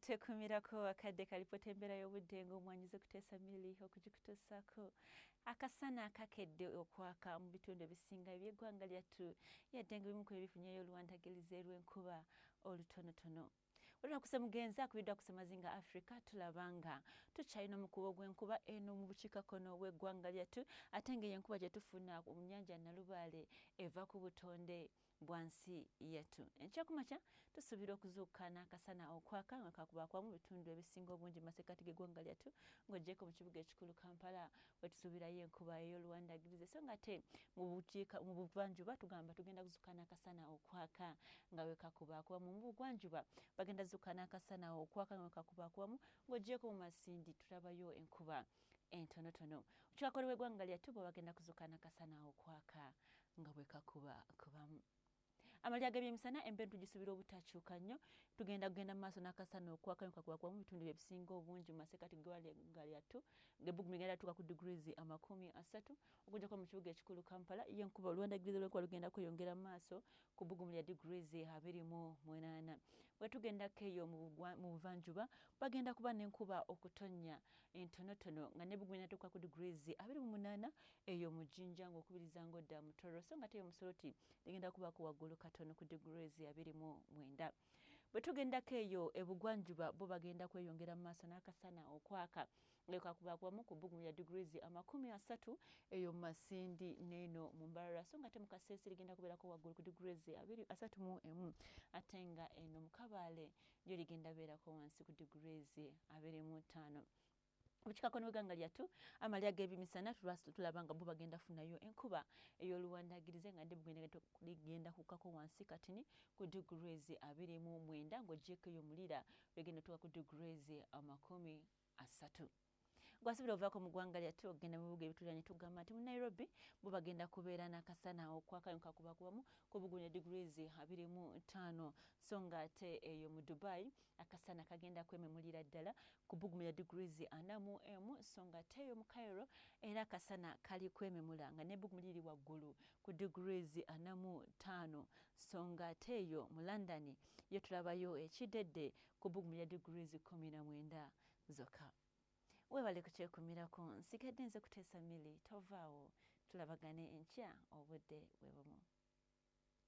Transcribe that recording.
kuteekumirako akadde kalipotembera y'obudde ng'omwanyiza okuteesa mili okugikutuusaako akasana akakedde okwaka mu bitundu ebisinga eby'eggwanga lyattu yadde ng'ebimu ku ebifunyeyo oluwandagirizi lw'enkuba olutonotono. Olwakusa mugenzi akubiddwa ku Ssemazinga Africa tulaba nga tukyalina omukubo gw'enkuba eno mu bukiikakkono bw'eggwanga lyattu ate ng'eyo enkuba gye tufuna mu nnyanja Nalubaale eva ku butonde bwa nsi yattu. Enkyakumakya tusuubira okuzuukuka n'akasana okwaka nga kakubaakwa mu bitundu ebisinga obungi mu masekkati g'eggwanga lyattu ng'oggyeko mu kibuga ekikulu Kampala we tusuubirayo enkuba ey'oluwandagirizi so nga ate mu buvanjuba tugamba tugenda kuzuukuka n'akasana okwaka nga we kakubaakwa mu bugwanjuba bagenda zuukuka n'akasana okwaka nga kakubaakwamu ng'oggyeko mu Masindi tulabayo enkuba entonotono. Obukiikakkono bw'eggwanga lyattu bwe bagenda kuzuukuka n'akasana okwaka nga bwe kakubakubamu. Amalya g'ebyemisana embeera tugisuubira obutakyuka nnyo tugenda mu maaso n'akasana okwaka nga kakubaakwamu mu bitundu ebisinga obungi mu masekkati g'eggwanga lyattu ng'ebbugumu ligenda tuuka ku degrees 30 okuggyako mu kibuga ekikulu Kampala ye enkuba oluwandagirizi lw'enkuba lugenda kweyongera mu maaso ku bbugumu lya degrees 28. Bwe tugendako eyo mu buvanjuba bagenda kuba n'enkuba okutonnya entonotono nga n'ebbugumu linatuuka ku degrees 28 eyo mu Jinja ng'okubiriza ng'odda mu Tororo so ng'ate eyo mu Soroti ligenda kubaako waggulu katono ku degrees 29. Bwe tugendako eyo ebugwanjuba bo bagenda kweyongera mu maaso n'akasana okwaka nga kakubaakwamu ku bbugumu lya degrees 30 eyo mu Masindi n'eno mu Mbarara so nga ate mu Kasese ligenda kubeerako waggulu ku degrees 31 ate nga eno mu Kabaale lyo ligenda beerako wansi ku degrees 25. Obukiikakkono bw'eggwanga lyattu amalya g'ebyemisana tulaba nga bo bagenda funayo enkuba ey'oluwandagirizi nga n'ebbugumu ligenda kukkako wansi katini ku degrees 29 ng'oggyeko eyo mulira begenda tuuka ku degrees 30. Gwasubira ovaako mu ggwanga lyattu okugenda mu bibuga ebituliranye tugamba nti mu Nairobi bo bagenda kubeera n'akasana okwaka nga kakubaakwamu ku bbugumu lya degrees 25 so nga ate eyo mu Dubai akasana kagenda kwememulira ddala ku bbugumu lya degrees 41 so nga ate eyo mu Cairo era akasana kali kwememula nga n'ebbugumu liri waggulu ku degrees 45 so nga ate eyo mu London yo tulabayo ekidedde ku bbugumu lya degrees 19 zokka. Weebale kukyekumirako nsigadde nze kuteesa mili tovaawo tulabagane enkya obudde bwe bumu.